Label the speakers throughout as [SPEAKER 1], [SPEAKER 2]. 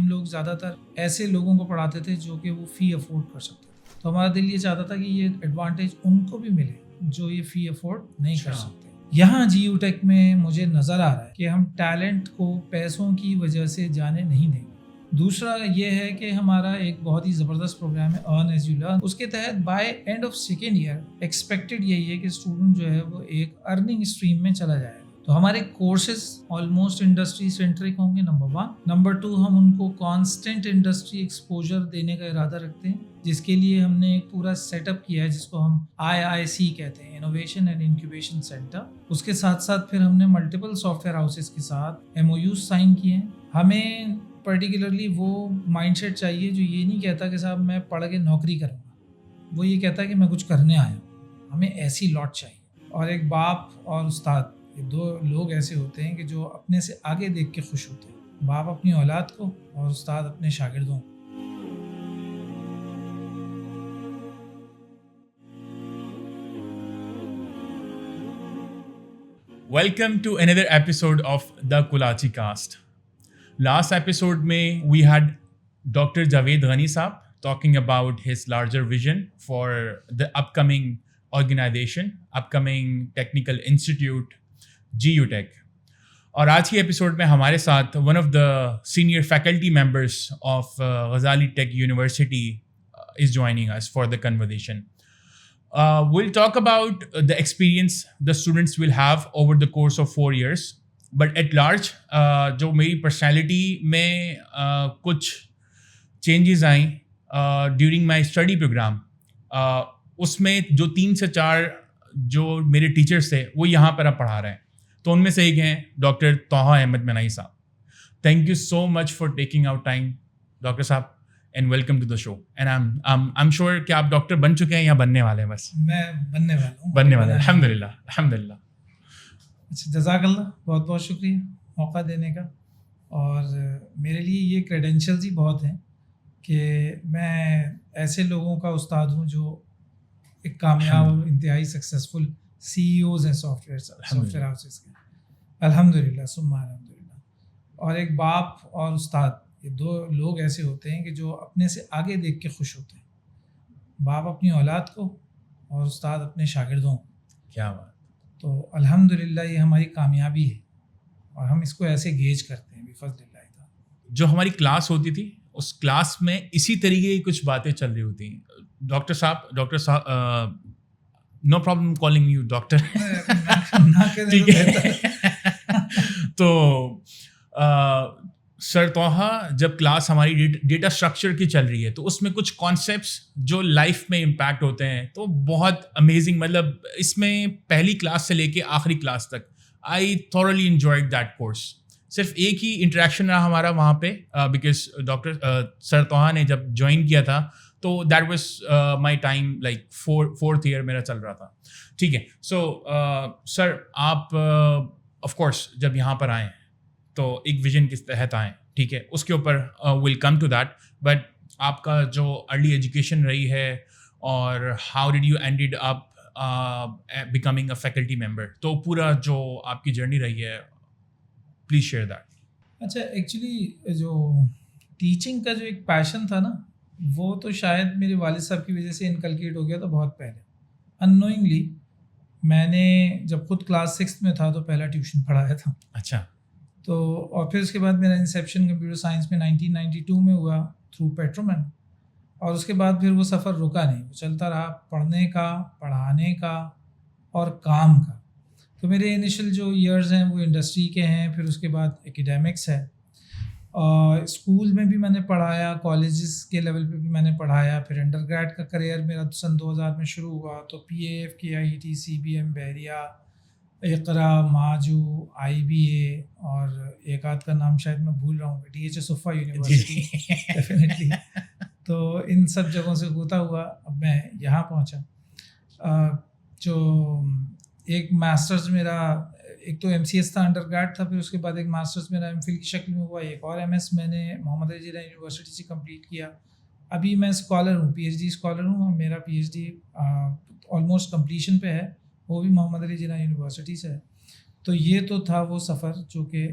[SPEAKER 1] لوگ زیادہ تر ایسے لوگوں کو پڑھاتے تھے جو کہ وہ فی افورڈ کر سکتے تھے. تو ہمارا دل یہ چاہتا تھا کہ یہ ایڈوانٹیج ان کو بھی ملے جو یہ فی افورڈ نہیں کر سکتے. یہاں جی یو ٹیک میں مجھے نظر آ رہا ہے کہ ہم ٹیلنٹ کو پیسوں کی وجہ سے جانے نہیں دیں گے. دوسرا یہ ہے کہ ہمارا ایک بہت ہی زبردست پروگرام ہے ارن ایز یو لرن. اس کے تحت by end of second year expected یہی ہے کہ اسٹوڈنٹ جو ہے وہ ایک ارننگ اسٹریم میں چلا جائے. تو ہمارے کورسز آلموسٹ انڈسٹری سینٹرک ہوں گے نمبر 1. نمبر 2 ہم ان کو کانسٹنٹ انڈسٹری ایکسپوجر دینے کا ارادہ رکھتے ہیں جس کے لیے ہم نے ایک پورا سیٹ اپ کیا ہے جس کو ہم IIC کہتے ہیں, انوویشن اینڈ انکیوبیشن سینٹر. اس کے ساتھ ساتھ پھر ہم نے ملٹیپل سافٹ ویئر ہاؤسز کے ساتھ MOUs سائن کیے ہیں. ہمیں پرٹیکولرلی وہ مائنڈ سیٹ چاہیے جو یہ نہیں کہتا کہ صاحب میں پڑھ کے نوکری کروں گا, وہ یہ کہتا ہے کہ میں کچھ کرنے آیا ہوں. ہمیں ایسی لاٹ چاہیے. اور ایک باپ اور استاد, یہ 2 لوگ ایسے ہوتے ہیں کہ جو اپنے سے آگے دیکھ کے خوش ہوتے ہیں. باپ اپنی اولاد کو اور استاد اپنے شاگردوں کو.
[SPEAKER 2] Welcome to another episode of the Kulachi Cast. Last episode mein we had Dr. Javed Ghani Saab talking about his larger vision for the upcoming organization, upcoming technical institute, GU Tech. اور آج کی episode میں ہمارے ساتھ one of the senior faculty members of Ghazali take university is joining us for the conversation. We'll talk about the experience the students will have over the course of 4 years. But at large, جو میری personality میں کچھ changes آئیں during my study programme, اس میں جو 3 سے 4 جو میرے ٹیچرس تھے وہ یہاں پر اب پڑھا رہے ہیں. تو ان میں سے ایک ہیں ڈاکٹر طٰہٰ احمد منائی صاحب. Thank you so much for taking out time doctor صاحب, and welcome to the show. And I am sure کہ آپ ڈاکٹر بن چکے ہیں یا بننے والے ہیں؟ بس
[SPEAKER 1] میں بننے والا ہوں.
[SPEAKER 2] بننے والے ہیں, الحمد للہ الحمد للہ.
[SPEAKER 1] اچھا, جزاک اللہ, بہت بہت شکریہ موقع دینے کا. اور میرے لیے یہ کریڈینشلز ہی بہت ہیں کہ میں ایسے لوگوں کا استاد ہوں جو ایک کامیاب انتہائی سکسیزفل CEOs ہیں سافٹ ویئر ہاؤسز کے, الحمد للہ ثم الحمد للہ. اور ایک باپ اور استاد, یہ 2 لوگ ایسے ہوتے ہیں کہ جو اپنے سے آگے دیکھ کے خوش ہوتے ہیں. باپ اپنی اولاد کو اور استاد اپنے شاگردوں کو.
[SPEAKER 2] کیا بات.
[SPEAKER 1] تو الحمد للہ یہ ہماری کامیابی ہے اور ہم اس کو ایسے گیج کرتے ہیں بفضل اللہ تعالیٰ.
[SPEAKER 2] جو ہماری کلاس ہوتی تھی اس کلاس میں اسی طریقے کی کچھ باتیں چل رہی ہوتی ہیں. ڈاکٹر صاحب no problem calling you doctor, ٹھیک ہے. تو سر طٰہٰ, جب کلاس ہماری ڈیٹا اسٹرکچر کی چل رہی ہے تو اس میں کچھ کانسیپٹس جو لائف میں امپیکٹ ہوتے ہیں تو بہت امیزنگ, مطلب اس میں پہلی کلاس سے لے کے آخری کلاس تک آئی تھورلی انجوائڈ دیٹ کورس. صرف ایک ہی انٹریکشن رہا ہمارا وہاں پہ, بیکاز ڈاکٹر سر طٰہٰ نے جب جوائن کیا تھا تو that was my time like 4th year میرا چل رہا تھا, ٹھیک ہے. سو سر آپ آف کورس جب یہاں پر آئیں تو ایک ویژن کے تحت آئیں, ٹھیک ہے, اس کے اوپر ول کم ٹو دیٹ. بٹ آپ کا جو ارلی ایجوکیشن رہی ہے اور how did you ended up becoming a faculty member, تو پورا جو آپ کی جرنی رہی ہے پلیز شیئر دیٹ.
[SPEAKER 1] اچھا, ایکچولی جو ٹیچنگ کا جو ایک پیشن تھا نا, وہ تو شاید میرے والد صاحب کی وجہ سے انکلکیٹ ہو گیا تھا بہت پہلے. اننوئنگلی میں نے جب خود کلاس 6 میں تھا تو پہلا ٹیوشن پڑھایا تھا.
[SPEAKER 2] اچھا.
[SPEAKER 1] تو اور پھر اس کے بعد میرا انسیپشن کمپیوٹر سائنس میں 1992 میں ہوا تھرو پیٹرومین. اور اس کے بعد پھر وہ سفر رکا نہیں, وہ چلتا رہا, پڑھنے کا, پڑھانے کا اور کام کا. تو میرے انیشل جو ایئرز ہیں وہ انڈسٹری کے ہیں, پھر اس کے بعد ایکیڈیمکس ہے. اور اسکول میں بھی میں نے پڑھایا, کالجز کے لیول پہ بھی میں نے پڑھایا. پھر انڈر گریڈ کا کریئر میرا سن 2000 میں شروع ہوا تو PAF کیا, ET, CBM, بحریہ, اقرا, ماجو, IBA, اور ایک آدھ کا نام شاید میں بھول رہا ہوں, DHS صفا یونیورسٹی ڈیفینیٹلی. تو ان سب جگہوں سے ہوتا ہوا اب میں یہاں پہنچا. جو ایک ماسٹرز میرا, ایک تو MCS تھا, انڈر گریڈ تھا, پھر اس کے بعد ایک ماسٹرز میرا MPhil کی شکل میں ہوا, ایک اور MS میں نے محمد علی جناح یونیورسٹی سے کمپلیٹ کیا. ابھی میں اسکالر ہوں, PhD اسکالر ہوں, اور میرا PhD آلموسٹ کمپلیشن پہ ہے, وہ بھی محمد علی جناح یونیورسٹی سے ہے. تو یہ تو تھا وہ سفر جو کہ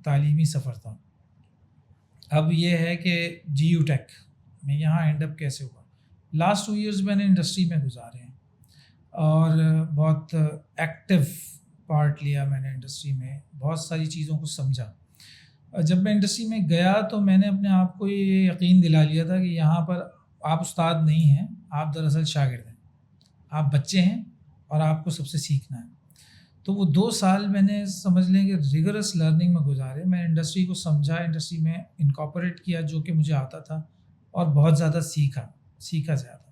[SPEAKER 1] تعلیمی سفر تھا. اب یہ ہے کہ جی یو ٹیک میں یہاں اینڈ اپ کیسے ہوا. لاسٹ 2 ایئرز میں نے انڈسٹری میں گزارے ہیں اور بہت ایکٹیو پارٹ لیا میں نے انڈسٹری میں, بہت ساری چیزوں کو سمجھا. جب میں انڈسٹری میں گیا تو میں نے اپنے آپ کو یہ یقین دلا لیا تھا کہ یہاں پر آپ استاد نہیں ہیں, آپ دراصل شاگرد ہیں, آپ بچے ہیں اور آپ کو سب سے سیکھنا ہے. تو وہ 2 سال میں نے سمجھ لیں کہ ریگرس لرننگ میں گزارے. میں انڈسٹری کو سمجھا, انڈسٹری میں انکارپوریٹ کیا جو کہ مجھے آتا تھا, اور بہت زیادہ سیکھا زیادہ.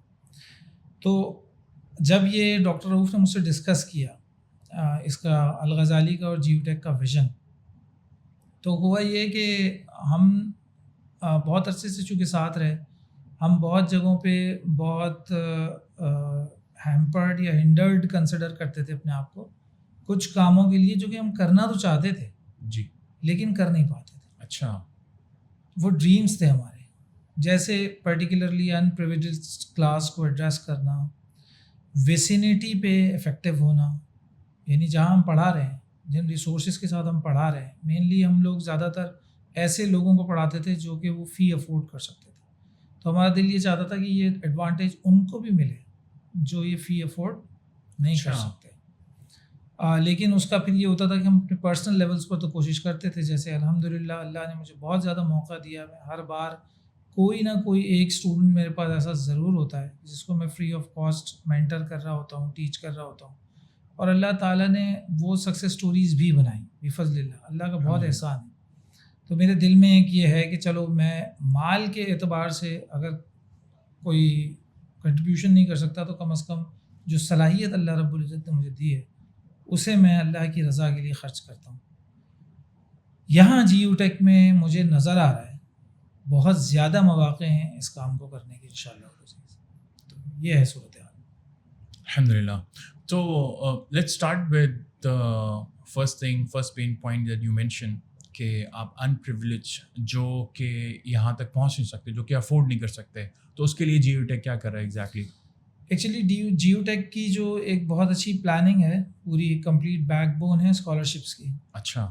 [SPEAKER 1] تو جب یہ ڈاکٹر رؤوف نے مجھ سے ڈسکس کیا اس کا الغزالی کا اور جی یو ٹیک کا ویژن, تو ہوا یہ کہ ہم بہت عرصے سے چونکہ ساتھ رہے, ہم بہت جگہوں پہ بہت ہیمپرڈ یا ہنڈرڈ کنسیڈر کرتے تھے اپنے آپ کو کچھ کاموں کے لیے جو کہ ہم کرنا تو چاہتے تھے
[SPEAKER 2] جی,
[SPEAKER 1] لیکن کر نہیں پاتے تھے.
[SPEAKER 2] اچھا,
[SPEAKER 1] وہ ڈریمز تھے ہمارے, جیسے پرٹیکولرلی ان پریویلیجڈ کلاس کو ایڈریس کرنا, ویسینٹی پہ افیکٹو ہونا, یعنی جہاں ہم پڑھا رہے ہیں, جن ریسورسز کے ساتھ ہم پڑھا رہے ہیں, مینلی ہم لوگ زیادہ تر ایسے لوگوں کو پڑھاتے تھے جو کہ وہ فی افورڈ کر سکتے تھے. تو ہمارا دل یہ چاہتا تھا کہ یہ ایڈوانٹیج ان کو بھی ملے جو یہ فی افورڈ نہیں کر سکتے. لیکن اس کا پھر یہ ہوتا تھا کہ ہم اپنے پرسنل لیولس پر تو کوشش کرتے تھے. جیسے الحمدللہ اللہ نے مجھے بہت زیادہ موقع دیا, میں ہر بار کوئی نہ کوئی ایک اسٹوڈنٹ میرے پاس ایسا ضرور ہوتا ہے جس کو میں فری آف کاسٹ مینٹر کر رہا ہوتا ہوں, ٹیچ کر رہا ہوتا ہوں. اور اللہ تعالیٰ نے وہ سکسیس اسٹوریز بھی بنائیں بفضل اللہ, اللہ کا بہت احسان ہے. تو میرے دل میں ایک یہ ہے کہ چلو میں مال کے اعتبار سے اگر کوئی کنٹریبیوشن نہیں کر سکتا تو کم از کم جو صلاحیت اللہ رب العزت نے مجھے دی ہے اسے میں اللہ کی رضا کے لیے خرچ کرتا ہوں. یہاں جی یو ٹیک میں مجھے نظر آ رہا ہے بہت زیادہ مواقع ہیں اس کام کو کرنے کے انشاءاللہ. تو یہ ہے صورتحال.
[SPEAKER 2] الحمدللہ. تو let's start with first pain point that you mention کہ آپ ان پریویلیج جو کہ یہاں تک پہنچ نہیں سکتے, جو کہ افورڈ نہیں کر سکتے, تو اس کے لیے جی یو ٹیک کیا کر رہا ہے ایگزیکٹلی؟
[SPEAKER 1] ایکچولی جی یو ٹیک کی جو ایک بہت اچھی پلاننگ ہے, پوری کمپلیٹ بیک بون ہے اسکالرشپس کی.
[SPEAKER 2] اچھا.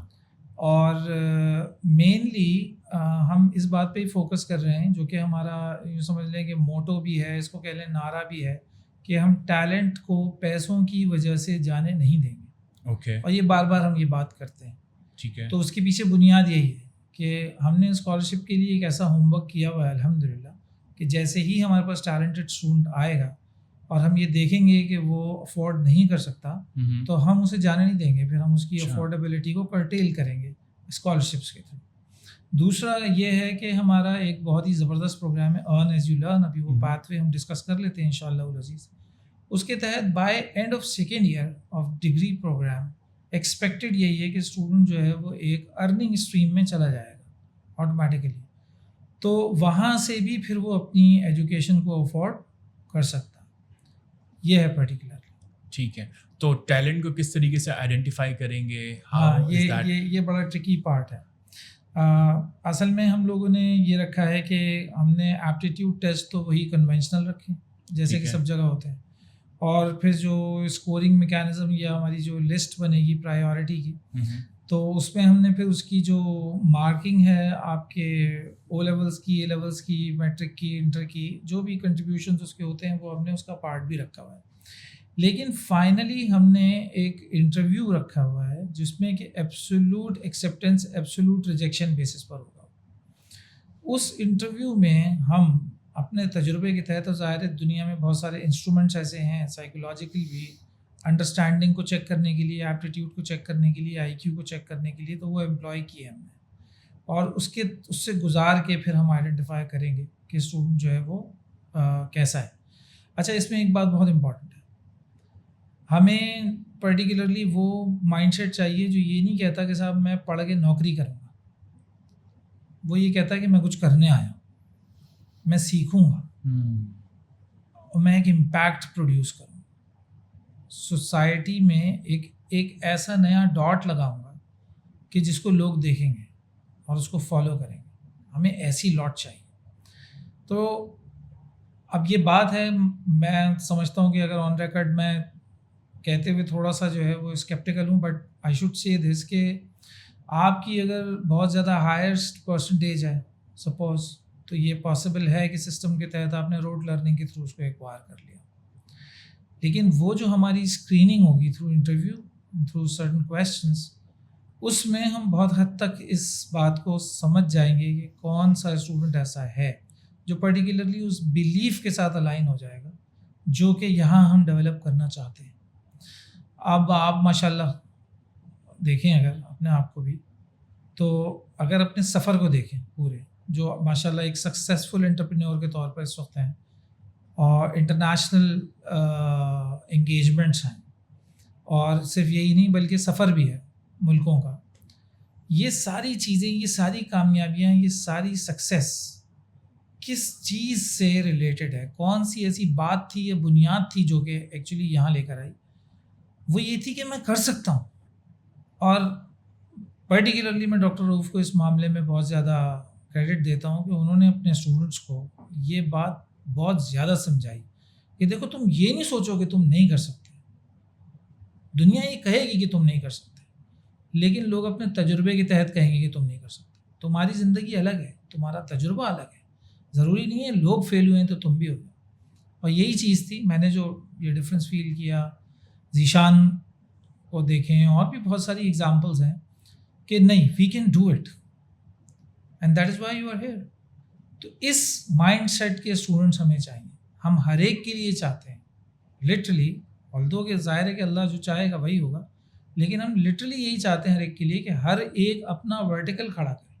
[SPEAKER 1] اور مینلی ہم اس بات پہ ہی فوکس کر رہے ہیں جو کہ ہمارا یوں سمجھ لیں کہ موٹو بھی ہے, اس کو کہہ لیں نعرہ بھی ہے, کہ ہم ٹیلنٹ کو پیسوں کی وجہ سے جانے نہیں دیں گے.
[SPEAKER 2] اوکے.
[SPEAKER 1] اور یہ بار بار ہم یہ بات کرتے ہیں.
[SPEAKER 2] ٹھیک ہے.
[SPEAKER 1] تو اس کے پیچھے بنیاد یہی ہے کہ ہم نے اسکالرشپ کے لیے ایک ایسا ہوم ورک کیا ہوا ہے الحمدللہ کہ جیسے ہی ہمارے پاس ٹیلنٹڈ اسٹوڈنٹ آئے گا اور ہم یہ دیکھیں گے کہ وہ افورڈ نہیں کر سکتا تو ہم اسے جانے نہیں دیں گے, پھر ہم اس کی افورڈیبلٹی کو کرٹیل کریں گے اسکالرشپس کے تھرو. دوسرا یہ ہے کہ ہمارا ایک بہت ہی زبردست پروگرام ہے ارن ایز یو لرن, ابھی وہ پاتھ وے ہم ڈسکس کر لیتے ہیں انشاءاللہ العزیز. اس کے تحت by end of second year of degree program expected یہی ہے کہ اسٹوڈنٹ جو ہے وہ ایک ارننگ اسٹریم میں چلا جائے گا آٹومیٹیکلی. تو وہاں سے بھی پھر وہ اپنی ایجوکیشن کو افورڈ کر سکتا. یہ ہے پرٹیکولر.
[SPEAKER 2] ٹھیک ہے. تو ٹیلنٹ کو کس طریقے سے آئیڈینٹیفائی کریں گے؟
[SPEAKER 1] ہاں, یہ بڑا ٹرکی پارٹ ہے. اصل میں ہم لوگوں نے یہ رکھا ہے کہ ہم نے ایپٹیٹیوڈ ٹیسٹ تو وہی کنونشنل رکھے جیسے کہ سب جگہ ہوتے ہیں, اور پھر جو اسکورنگ میکینزم یا ہماری جو لسٹ بنے گی پرائیورٹی کی, تو اس میں ہم نے پھر اس کی جو مارکنگ ہے آپ کے او لیولس کی, اے لیولس کی, میٹرک کی, انٹر کی, جو بھی کنٹریبیوشنز اس کے ہوتے ہیں وہ ہم نے اس کا پارٹ بھی رکھا ہوا ہے. لیکن فائنلی ہم نے ایک انٹرویو رکھا ہوا ہے جس میں کہ absolute acceptance absolute rejection basis پر ہوگا. اس انٹرویو میں ہم اپنے تجربے کے تحت, ظاہر ہے دنیا میں بہت سارے انسٹرومنٹس ایسے ہیں سائیکولوجیکل بھی, انڈرسٹینڈنگ کو چیک کرنے کے لیے, ایپٹیٹیوڈ کو چیک کرنے کے لیے, آئی کیو کو چیک کرنے کے لیے, تو وہ امپلائی کیے ہم نے, اور اس سے گزار کے پھر ہم آئیڈینٹیفائی کریں گے کہ اسٹوڈنٹ جو ہے وہ کیسا ہے. اچھا, اس میں ایک بات بہت امپورٹنٹ ہے, ہمیں پرٹیکولرلی وہ مائنڈ سیٹ چاہیے جو یہ نہیں کہتا کہ صاحب میں پڑھ کے نوکری کروں گا. وہ یہ کہتا ہے کہ میں کچھ کرنے آیا ہوں, میں سیکھوں گا اور میں ایک امپیکٹ پروڈیوس کروں گا سوسائٹی میں, ایک ایسا نیا ڈاٹ لگاؤں گا کہ جس کو لوگ دیکھیں گے اور اس کو فالو کریں گے. ہمیں ایسی لاٹ چاہیے. تو اب یہ بات ہے, میں سمجھتا ہوں کہ اگر آن ریکارڈ میں کہتے ہوئے تھوڑا سا جو ہے وہ اسکیپٹیکل ہوں, بٹ آئی شوڈ سے دس کہ آپ کی اگر بہت زیادہ ہائیسٹ پرسنٹیج ہے سپوز, تو یہ پاسبل ہے کہ سسٹم کے تحت آپ نے روٹ لرننگ کے تھرو اس کو ایکوائر کر لیا. لیکن وہ جو ہماری اسکریننگ ہوگی through interview, through certain questions, اس میں ہم بہت حد تک اس بات کو سمجھ جائیں گے کہ کون سا اسٹوڈنٹ ایسا ہے جو پرٹیکولرلی اس بیلیف کے ساتھ الائن ہو جائے گا جو کہ یہاں ہم ڈیولپ کرنا چاہتے ہیں. اب آپ ماشاء اللہ دیکھیں اگر اپنے آپ کو بھی, تو اگر اپنے سفر کو دیکھیں پورے, جو ماشاء اللہ ایک سکسیزفل انٹرپرینور کے طور پر اس وقت ہیں, اور انٹرنیشنل انگیجمنٹس ہیں, اور صرف یہی نہیں بلکہ سفر بھی ہے ملکوں کا. یہ ساری چیزیں, یہ ساری کامیابیاں, یہ ساری سکسیس کس چیز سے ریلیٹڈ ہے؟ کون سی ایسی بات تھی یا بنیاد تھی جو کہ ایکچولی یہاں لے کر آئی؟ وہ یہ تھی کہ میں کر سکتا ہوں. اور پرٹیکولرلی میں ڈاکٹر رؤوف کو اس معاملے میں بہت زیادہ کریڈٹ دیتا ہوں کہ انہوں نے اپنے اسٹوڈنٹس کو یہ بات بہت زیادہ سمجھائی کہ دیکھو تم یہ نہیں سوچو کہ تم نہیں کر سکتے, دنیا یہ کہے گی کہ تم نہیں کر سکتے, لیکن لوگ اپنے تجربے کے تحت کہیں گے کہ تم نہیں کر سکتے. تمہاری زندگی الگ ہے, تمہارا تجربہ الگ ہے, ضروری نہیں ہے لوگ فیل ہوئے ہیں تو تم بھی ہو گئے. اور یہی چیز تھی, میں نے جو یہ ڈفرینس فیل کیا, ذیشان کو دیکھیں, اور بھی بہت ساری ایگزامپلز ہیں کہ نہیں, we can do it and that is why you are here. تو اس مائنڈ سیٹ کے اسٹوڈنٹس ہمیں چاہیے. ہم ہر ایک کے لیے چاہتے ہیں لٹرلی, آلدو کہ ظاہر ہے کہ اللہ جو چاہے گا وہی ہوگا, لیکن ہم لٹرلی یہی چاہتے ہیں ہر ایک کے لیے کہ ہر ایک اپنا ورٹیکل کھڑا کرے.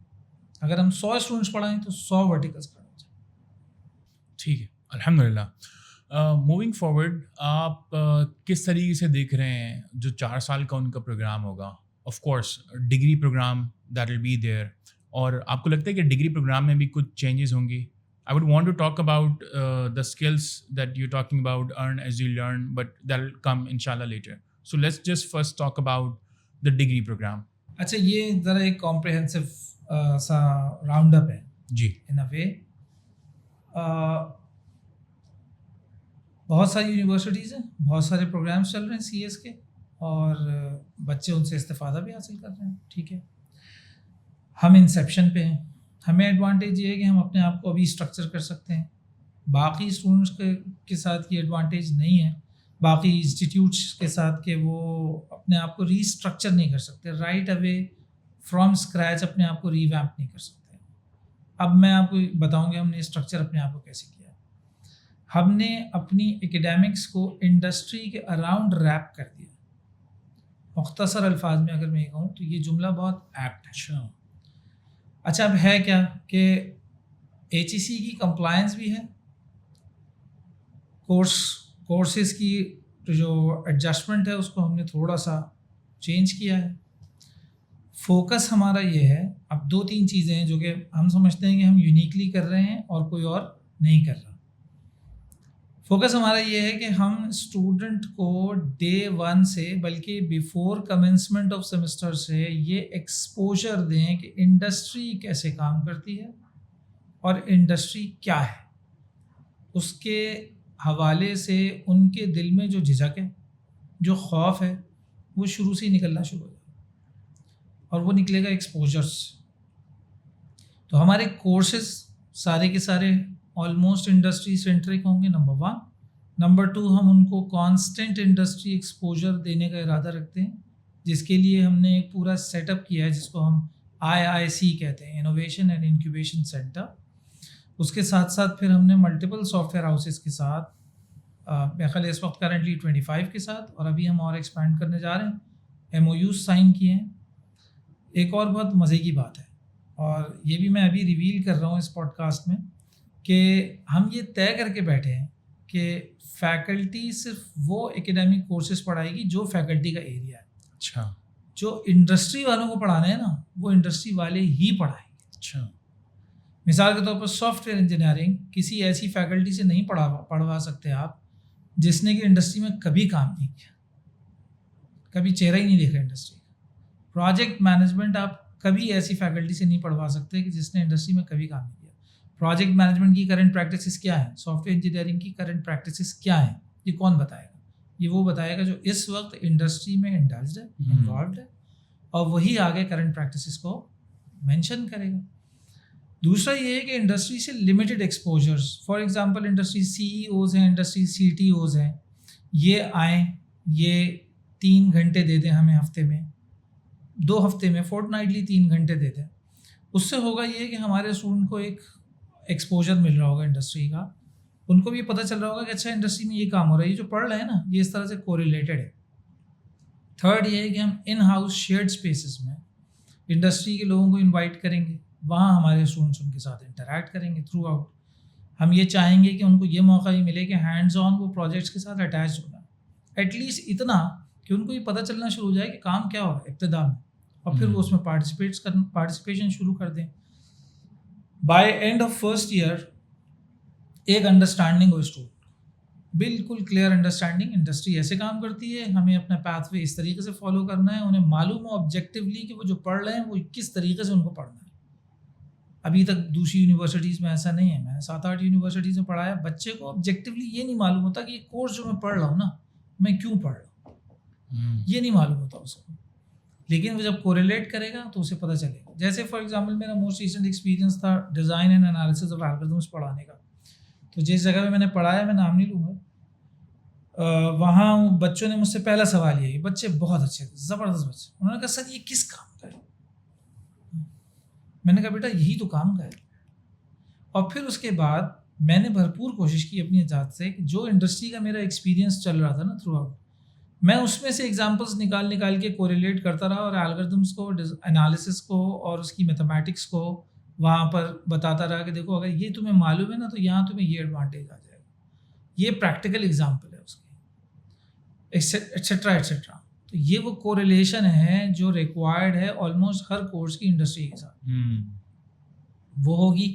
[SPEAKER 1] اگر ہم 100 اسٹوڈنٹس پڑھائیں تو 100 ورٹیکلس کھڑا ہو جائیں.
[SPEAKER 2] ٹھیک ہے, الحمد للہ. موونگ فارورڈ, آپ کس طریقے سے دیکھ رہے ہیں جو 4 سال کا ان کا پروگرام ہوگا؟ Of course degree program that will be there, اور آپ کو لگتا ہے کہ ڈگری پروگرام میں بھی کچھ چینجز ہوں گی؟ I would want to talk about the skills that you're talking about, earn as you learn, but that'll come inshallah later. So let's just first talk about the degree program.
[SPEAKER 1] اچھا, یہ ذرا ایک comprehensive سا round up ہے
[SPEAKER 2] جی,
[SPEAKER 1] ان اے وے. بہت ساری universities ہیں, بہت سارے پروگرامس چل رہے ہیں سی ایس کے, اور بچے ان سے استفادہ بھی حاصل کر رہے ہیں. ٹھیک ہے, ہم انسیپشن پہ ہیں. ہمیں ایڈوانٹیج یہ ہے کہ ہم اپنے آپ کو ابھی اسٹرکچر کر سکتے ہیں. باقی اسٹوڈنٹس کے ساتھ یہ ایڈوانٹیج نہیں ہے, باقی انسٹیٹیوٹس کے ساتھ, کہ وہ اپنے آپ کو ری اسٹرکچر نہیں کر سکتے, رائٹ اوے فرام اسکریچ اپنے آپ کو ریویمپ نہیں کر سکتے. اب میں آپ کو بتاؤں گا ہم نے اسٹرکچر اپنے آپ کو کیسے کیا. ہم نے اپنی ایکیڈیمکس کو انڈسٹری کے اراؤنڈ ریپ کر دیا. مختصر الفاظ میں اگر میں یہ کہوں تو یہ جملہ بہت ایپٹ ہے. اچھا, اب ہے کیا کہ ایچ ای سی کی کمپلائنس بھی ہے, کورسز کی جو ایڈجسٹمنٹ ہے اس کو ہم نے تھوڑا سا چینج کیا ہے. فوکس ہمارا یہ ہے, اب 2-3 چیزیں ہیں جو کہ ہم سمجھتے ہیں کہ ہم یونیکلی کر رہے ہیں اور کوئی اور نہیں کر رہا. فوکس ہمارا یہ ہے کہ ہم اسٹوڈنٹ کو ڈے 1 سے, بلکہ بیفور کمنسمنٹ آف سیمسٹر سے یہ ایکسپوجر دیں کہ انڈسٹری کیسے کام کرتی ہے اور انڈسٹری کیا ہے. اس کے حوالے سے ان کے دل میں جو جھجک ہے, جو خوف ہے, وہ شروع سے ہی نکلنا شروع ہو جائے, اور وہ نکلے گا ایکسپوجرس. تو ہمارے کورسز سارے کے سارے آلموسٹ انڈسٹری سینٹرک ہوں گے, نمبر 1. نمبر 2, ہم ان کو کانسٹنٹ انڈسٹری ایکسپوجر دینے کا ارادہ رکھتے ہیں, جس کے لیے ہم نے ایک پورا سیٹ اپ کیا ہے جس کو ہم IIC کہتے ہیں, انوویشن اینڈ انکیوبیشن سینٹر. اس کے ساتھ ساتھ پھر ہم نے ملٹیپل سافٹ ویئر ہاؤسز کے ساتھ, میرے خیال اس وقت کرنٹلی 25 کے ساتھ, اور ابھی ہم اور ایکسپینڈ کرنے جا رہے ہیں, MOUs سائن کیے ہیں. ایک اور بہت مزے کی بات ہے, اور یہ بھی میں ابھی ریویل کر رہا ہوں اس پوڈ کاسٹ میں, کہ ہم یہ طے کر کے بیٹھے ہیں کہ فیکلٹی صرف وہ ایکیڈیمک کورسز پڑھائے گی جو فیکلٹی کا ایریا ہے.
[SPEAKER 2] اچھا,
[SPEAKER 1] جو انڈسٹری والوں کو پڑھانا ہے نا, وہ انڈسٹری والے ہی پڑھائیں گے.
[SPEAKER 2] اچھا,
[SPEAKER 1] مثال کے طور پر سافٹ ویئر انجینئرنگ کسی ایسی فیکلٹی سے نہیں پڑھوا سکتے آپ جس نے کہ انڈسٹری میں کبھی کام نہیں کیا, کبھی چہرہ ہی نہیں دیکھا انڈسٹری کا. پروجیکٹ مینجمنٹ آپ کبھی ایسی فیکلٹی سے نہیں پڑھوا سکتے کہ جس نے انڈسٹری میں کبھی کام نہیں کیا. پروجیکٹ مینجمنٹ کی کرنٹ پریکٹسز کیا ہیں, سافٹ ویئر انجینئرنگ کی کرنٹ پریکٹسز کیا ہیں, یہ کون بتائے گا؟ یہ وہ بتائے گا جو اس وقت انڈسٹری میں انڈلجڈ ہے, انوالوڈ ہے, اور وہی آگے کرنٹ پریکٹسز کو مینشن کرے گا. دوسرا یہ ہے کہ انڈسٹری سے limited exposures. For example industry C E Os ہیں, انڈسٹری سی ٹی اوز ہیں, یہ آئیں, یہ 3 گھنٹے دے دیں ہمیں ہفتے میں, 2 ہفتے میں فورٹ نائٹلی 3 گھنٹے دے دیں. اس سے ہوگا یہ کہ ہمارے اسٹوڈنٹ کو ایک ایکسپوجر مل رہا ہوگا انڈسٹری کا, ان کو بھی پتہ چل رہا ہوگا کہ اچھا انڈسٹری میں یہ کام ہو رہا ہے, یہ جو پڑھ رہے ہیں نا یہ اس طرح سے کوریلیٹڈ ہے. تھرڈ یہ ہے کہ ہم ان ہاؤس شیئرڈ اسپیسز میں انڈسٹری کے لوگوں کو انوائٹ کریں گے, وہاں ہمارے اسٹوڈنٹس ان کے ساتھ انٹریکٹ کریں گے تھرو آؤٹ. ہم یہ چاہیں گے کہ ان کو یہ موقع ہی ملے کہ ہینڈز آن وہ پروجیکٹس کے ساتھ اٹیچ ہونا, ایٹ لیسٹ اتنا کہ ان کو یہ پتہ چلنا شروع ہو جائے کہ کام کیا ہو رہا ہے ابتدا میں, اور پھر وہ اس میں پارٹیسپیشن شروع کر دیں. By end of first year ایک انڈرسٹینڈنگ ہو اسٹوڈنٹ, بالکل کلیئر انڈرسٹینڈنگ, انڈسٹری ایسے کام کرتی ہے, ہمیں اپنا پاتھ وے اس طریقے سے فالو کرنا ہے, انہیں معلوم ہو آبجیکٹیولی کہ وہ جو پڑھ رہے ہیں وہ کس طریقے سے ان کو پڑھنا ہے. ابھی تک دوسری یونیورسٹیز میں ایسا نہیں ہے, میں نے 7-8 یونیورسٹیز میں پڑھایا, بچے کو آبجیکٹیولی یہ نہیں معلوم ہوتا کہ یہ کورس جو میں پڑھ رہا ہوں نا میں کیوں پڑھ رہا ہوں, یہ نہیں معلوم ہوتا اس کو. لیکن وہ جب کوریلیٹ کرے گا تو اسے پتہ چلے گا. جیسے فار ایگزامپل میرا موسٹ ریسنٹ ایکسپیرینس تھا ڈیزائن اینڈ انالیسس آف الگورتھمس پڑھانے کا. تو جس جگہ پہ میں نے پڑھایا, میں نام نہیں لوں گا, وہاں بچوں نے مجھ سے پہلا سوال یہ, بچے بہت اچھے تھے, زبردست بچے, انہوں نے کہا سر یہ کس کام کا ہے؟ میں نے کہا بیٹا یہی تو کام کا ہے. اور پھر اس کے بعد میں نے بھرپور کوشش کی اپنی ذات سے کہ جو انڈسٹری کا میرا ایکسپیرینس چل رہا تھا نا تھرو آؤٹ, میں اس میں سے ایگزامپلس نکال کے کوریلیٹ کرتا رہا, اور الگورتھمس کو, انالیسس کو اور اس کی میتھمیٹکس کو وہاں پر بتاتا رہا کہ دیکھو اگر یہ تمہیں معلوم ہے نا تو یہاں تمہیں یہ ایڈوانٹیج آ جائے گا. یہ پریکٹیکل ایگزامپل ہے اس کی, ایٹسیٹرا ایٹسیٹرا. تو یہ وہ کوریلیشن ہے جو ریکوائرڈ ہے آلموسٹ ہر کورس کی انڈسٹری کے ساتھ. وہ ہوگی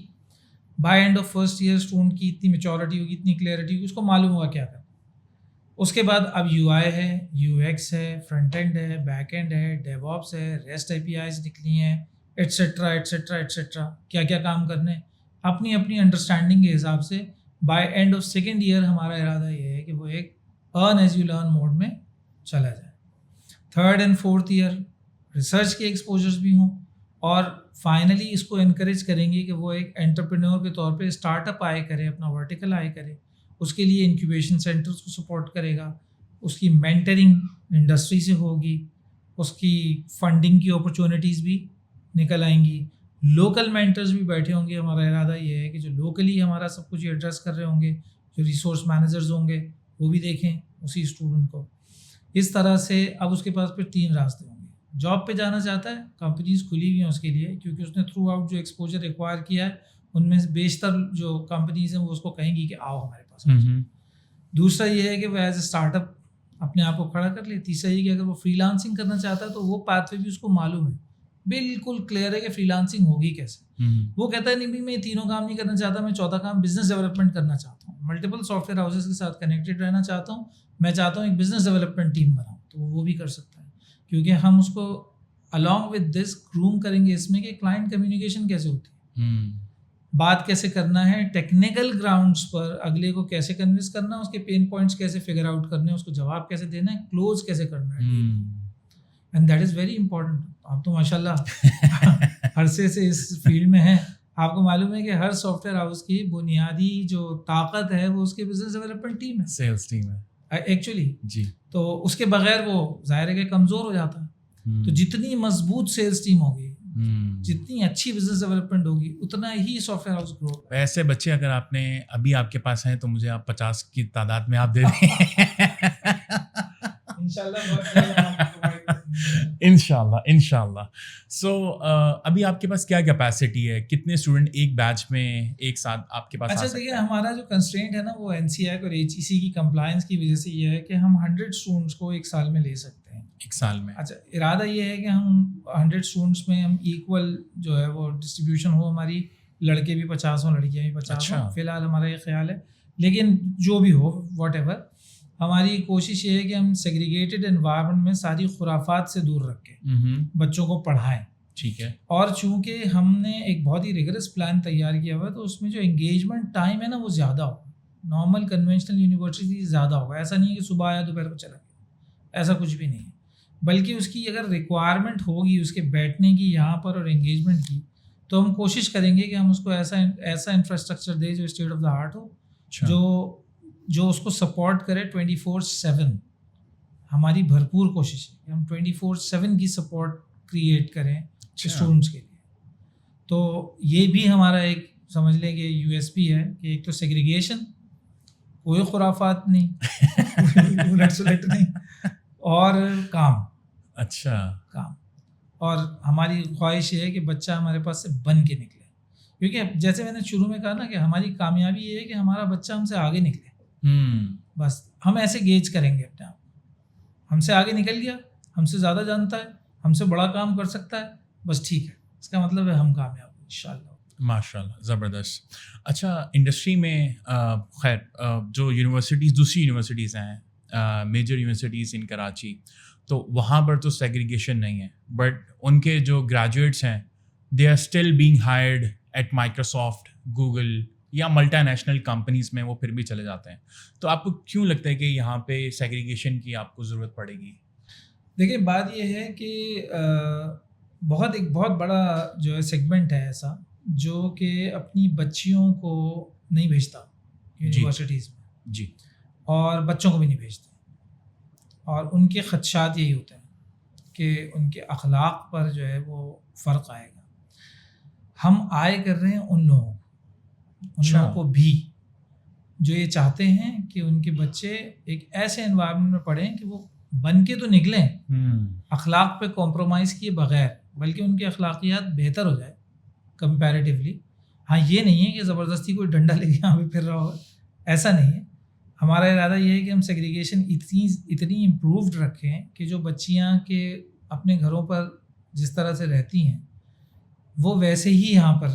[SPEAKER 1] by end of first year student کی اتنی میچورٹی ہوگی, اتنی کلیئرٹی ہوگی, اس کو معلوم ہوگا کیا کرنا. اس کے بعد اب یو آئی ہے, یو ایکس ہے, فرنٹ اینڈ ہے, بیک اینڈ ہے, ڈیو آپس ہے, ریسٹ آئی پی آئیز نکلی ہیں, ایٹسیٹرا ایٹسیٹرا ایٹسیٹرا. کیا کیا کام کرنے اپنی اپنی انڈرسٹینڈنگ کے حساب سے. By end of second year ہمارا ارادہ یہ ہے کہ وہ ایک earn as you learn mode میں چلا جائے. Third and fourth year research کے ایکسپوجرز بھی ہوں, اور فائنلی اس کو انکریج کریں گے کہ وہ ایک انٹرپرینور کے طور پہ اسٹارٹ اپ آئے کرے, اپنا ورٹیکل آئے کرے. اس کے لیے انکیوبیشن سینٹرز کو سپورٹ کرے گا, اس کی مینٹرنگ انڈسٹری سے ہوگی, اس کی فنڈنگ کی اپرچونیٹیز بھی نکل آئیں گی. لوکل مینٹرز بھی بیٹھے ہوں گے. ہمارا ارادہ یہ ہے کہ جو لوکلی ہمارا سب کچھ ایڈریس کر رہے ہوں گے, جو ریسورس مینیجرز ہوں گے وہ بھی دیکھیں اسی اسٹوڈنٹ کو. اس طرح سے اب اس کے پاس پھر 3 راستے ہوں گے. جاب پہ جانا چاہتا ہے, کمپنیز کھلی ہوئی ہیں اس کے لیے, کیونکہ اس نے تھرو آؤٹ جو ایکسپوجر ریکوائر کیا ہے ان میں سے بیشتر جو کمپنیز ہیں وہ اس کو کہیں گی کہ آؤ ہمارے پاس. دوسرا یہ ہے کہ وہ ایز اے اسٹارٹ اپ اپنے آپ کو کھڑا کر لے. تیسرا یہ کہ اگر وہ فری لانسنگ کرنا چاہتا ہے تو وہ پاتھ وے بھی اس کو معلوم ہے, بالکل کلیئر ہے کہ فری لانسنگ ہوگی کیسے. وہ کہتا ہے نہیں بھی میں 3 کام نہیں کرنا چاہتا, میں 4تھا کام بزنس ڈیولپمنٹ کرنا چاہتا ہوں, ملٹیپل سافٹ ویئر ہاؤسز کے ساتھ کنیکٹڈ رہنا چاہتا ہوں, میں چاہتا ہوں ایک بزنس ڈیولپمنٹ ٹیم بناؤں. تو وہ بھی کر سکتا ہے, کیونکہ ہم اس کو along with this گروم کریں گے اس میں کہ کلائنٹ کمیونیکیشن کیسے ہوتی ہے, بات کیسے کرنا ہے, ٹیکنیکل گراؤنڈس پر اگلے کو کیسے کنوینس کرنا ہے, اس کے پین پوائنٹس کیسے فگر آؤٹ کرنے ہیں, اس کو جواب کیسے دینا ہے, کلوز کیسے کرنا ہے. And that is very important. آپ تو ماشاء اللہ عرصے سے اس فیلڈ میں ہیں, آپ کو معلوم ہے کہ ہر سافٹ ویئر ہاؤس کی بنیادی جو طاقت ہے وہ اس کے بزنس ڈیولپمنٹ ٹیم ہے,
[SPEAKER 2] سیلس ٹیم ہے
[SPEAKER 1] ایکچولی.
[SPEAKER 2] جی,
[SPEAKER 1] تو اس کے بغیر وہ ظاہر ہے کہ کمزور ہو جاتا ہے. تو جتنی مضبوط سیلس ٹیم ہوگی, جتنی اچھی بزنس ڈیولپمنٹ ہوگی, اتنا ہی سافٹ ویئر ہاؤس گرو.
[SPEAKER 2] ایسے بچے اگر آپ نے ابھی آپ کے پاس ہیں تو مجھے آپ 50 کی تعداد میں آپ دے دیں. انشاءاللہ. سو ابھی آپ کے پاس کیا کیپیسٹی ہے, کتنے اسٹوڈنٹ ایک بیچ میں ایک ساتھ آپ کے پاس؟
[SPEAKER 1] اچھا دیکھیے, ہمارا جو کنسٹرینٹ ہے نا وہ NCI اور HEC کی کمپلائنس کی وجہ سے یہ ہے کہ ہم 100 اسٹوڈنٹس کو ایک سال میں لے سکتے ہیں.
[SPEAKER 2] ایک سال میں؟
[SPEAKER 1] اچھا, ارادہ یہ ہے کہ ہم 100 اسٹوڈنٹس میں ہم ایکول جو ہے وہ ڈسٹریبیوشن ہو, ہماری لڑکے بھی 50 ہوں, لڑکیاں بھی 50 ہوں. فی الحال ہمارا یہ خیال ہے, لیکن جو بھی ہو واٹ ایور, ہماری کوشش یہ ہے کہ ہم سیگریگیٹڈ انوائرمنٹ میں ساری خرافات سے دور رکھ کے بچوں کو پڑھائیں.
[SPEAKER 2] ٹھیک ہے. اور
[SPEAKER 1] چونکہ ہم نے ایک بہت ہی ریگرس پلان تیار کیا ہوا ہے, تو اس میں جو انگیجمنٹ ٹائم ہے نا وہ زیادہ ہوگا. نارمل کنونشنل یونیورسٹی زیادہ ہوگا. ایسا نہیں ہے کہ صبح آیا دوپہر کو چلا گیا, ایسا کچھ بھی نہیں ہے. بلکہ اس کی اگر ریکوائرمنٹ ہوگی اس کے بیٹھنے کی یہاں پر اور انگیجمنٹ کی, تو ہم کوشش کریں گے کہ ہم اس کو ایسا انفراسٹرکچر دیں جو اسٹیٹ آف دا آرٹ ہو, جو اس کو سپورٹ کرے 24/7. ہماری بھرپور کوشش ہے کہ ہم 24/7 کی سپورٹ کریٹ کریں اسٹوڈنٹس کے لیے. تو یہ بھی ہمارا ایک سمجھ لیں کہ یو ایس پی ہے کہ ایک تو سیگریگیشن, کوئی خرافات نہیں, الٹ سلٹ نہیں, اور کام.
[SPEAKER 2] اچھا,
[SPEAKER 1] کام. اور ہماری خواہش یہ ہے کہ بچہ ہمارے پاس سے بن کے نکلے, کیونکہ جیسے میں نے شروع میں کہا نا کہ ہماری کامیابی یہ ہے کہ ہمارا بچہ ہم سے آگے نکلے. بس ہم ایسے گیج کریں گے اپنے آپ, ہم سے آگے نکل گیا, ہم سے زیادہ جانتا ہے, ہم سے بڑا کام کر سکتا ہے, بس ٹھیک ہے, اس کا مطلب ہے ہم کامیاب ہیں انشاءاللہ.
[SPEAKER 2] ماشاء اللہ, زبردست. اچھا, انڈسٹری میں خیر جو یونیورسٹیز, دوسری یونیورسٹیز ہیں, میجر یونیورسٹیز ان کراچی, تو وہاں پر تو سیگریگیشن نہیں ہے, بٹ ان کے جو گریجویٹس ہیں they are still being hired at Microsoft, Google یا ملٹی نیشنل کمپنیز میں وہ پھر بھی چلے جاتے ہیں. تو آپ کو کیوں لگتا ہے کہ یہاں پہ سیگریگیشن کی آپ کو ضرورت پڑے گی؟
[SPEAKER 1] دیکھیں, بات یہ ہے کہ ایک بہت بڑا جو ہے سیگمنٹ ہے ایسا جو کہ اپنی بچیوں کو نہیں بھیجتا یونیورسٹیز میں,
[SPEAKER 2] جی,
[SPEAKER 1] اور بچوں کو بھی نہیں بھیجتے, اور ان کے خدشات یہی ہوتے ہیں کہ ان کے اخلاق پر جو ہے وہ فرق آئے گا. ہم آئے کر رہے ہیں ان لوگوں کو بھی جو یہ چاہتے ہیں کہ ان کے بچے ایک ایسے انوائرمنٹ میں پڑھیں کہ وہ بن کے تو نکلیں اخلاق پہ کمپرومائز کیے بغیر, بلکہ ان کی اخلاقیات بہتر ہو جائے کمپیریٹیولی. ہاں, یہ نہیں ہے کہ زبردستی کوئی ڈنڈا لے کے یہاں پہ پھر رہا ہو, ایسا نہیں ہے. ہمارا ارادہ یہ ہے کہ ہم سیگریگیشن اتنی امپرووڈ رکھیں کہ جو بچیاں کے اپنے گھروں پر جس طرح سے رہتی ہیں وہ ویسے ہی یہاں پر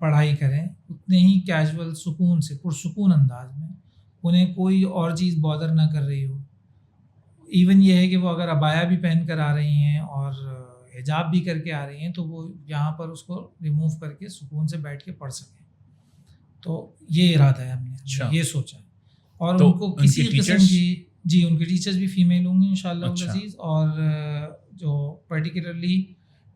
[SPEAKER 1] پڑھائی کریں, اتنے ہی کیجول سکون سے, پرسکون انداز میں, انہیں کوئی اور چیز بادر نہ کر رہی ہو. ایون یہ ہے کہ وہ اگر عبایا بھی پہن کر آ رہی ہیں اور حجاب بھی کر کے آ رہی ہیں تو وہ یہاں پر اس کو ریموو کر کے سکون سے بیٹھ کے پڑھ سکیں. تو یہ ارادہ ہے, ہم نے یہ سوچا ہے. اور ان کو کسی قسم کی, جی, ان کے ٹیچرز بھی فیمیل ہوں گے انشاءاللہ العزیز. اور جو پرٹیکولرلی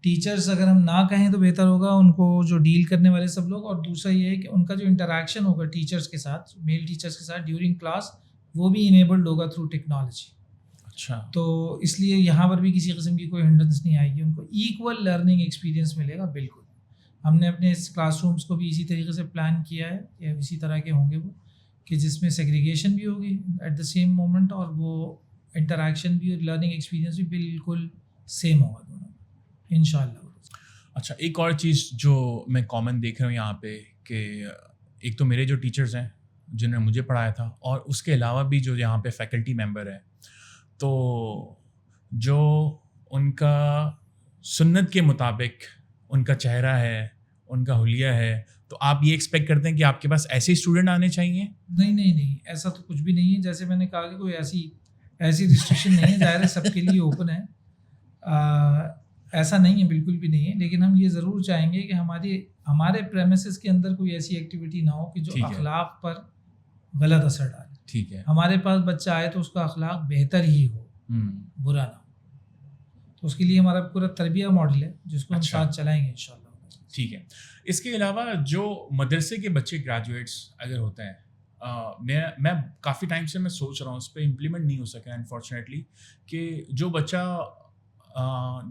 [SPEAKER 1] ٹیچرز اگر ہم نہ کہیں تو بہتر ہوگا, ان کو جو ڈیل کرنے والے سب لوگ. اور دوسرا یہ ہے کہ ان کا جو انٹریکشن ہوگا ٹیچرز کے ساتھ, میل ٹیچرز کے ساتھ ڈیورنگ کلاس, وہ بھی انیبلڈ ہوگا تھرو ٹیکنالوجی.
[SPEAKER 2] اچھا,
[SPEAKER 1] تو اس لیے یہاں پر بھی کسی قسم کی کوئی ہنڈرنس نہیں آئے گی, ان کو ایکول لرننگ ایکسپیرینس ملے گا. بالکل, ہم نے اپنے اس کلاس رومس کو بھی اسی طریقے سے پلان کیا ہے کہ اسی طرح کے ہوں گے وہ, کہ جس میں سیگریگیشن بھی ہوگی ایٹ دا سیم مومنٹ, اور وہ انٹریکشن بھی اور لرننگ ایکسپیرینس بھی بالکل سیم ہوگا دونوں انشاءاللہ.
[SPEAKER 2] اچھا, ایک اور چیز جو میں کامن دیکھ رہا ہوں یہاں پہ کہ ایک تو میرے جو ٹیچرز ہیں جنہوں نے مجھے پڑھایا تھا, اور اس کے علاوہ بھی جو یہاں پہ فیکلٹی ممبر ہیں, تو جو ان کا سنت کے مطابق ان کا چہرہ ہے, ان کا حلیہ ہے, تو آپ یہ ایکسپیکٹ کرتے ہیں کہ آپ کے پاس ایسے اسٹوڈنٹ آنے چاہیے؟
[SPEAKER 1] نہیں, ایسا تو کچھ بھی نہیں ہے. جیسے میں نے کہا کہ کوئی ایسی ریسٹرکشن نہیں ہے, ظاہر ہے سب کے لیے اوپن ہے, ایسا نہیں ہے, بالکل بھی نہیں ہے. لیکن ہم یہ ضرور چاہیں گے کہ ہمارے پریمیسز کے اندر کوئی ایسی ایکٹیویٹی نہ ہو کہ جو اخلاق پر غلط اثر ڈالے.
[SPEAKER 2] ٹھیک ہے,
[SPEAKER 1] ہمارے پاس بچہ آئے تو اس کا اخلاق بہتر ہی ہو, برا نہ ہو. تو اس کے لیے ہمارا پورا تربیہ ماڈل ہے جس کو ہم ساتھ چلائیں گے انشاءاللہ.
[SPEAKER 2] ٹھیک ہے. اس کے علاوہ جو مدرسے کے بچے گریجویٹس اگر ہوتے ہیں, میں کافی ٹائم سے میں سوچ رہا ہوں, اس پہ امپلیمنٹ نہیں ہو سکا انفارچونیٹلی, کہ جو بچہ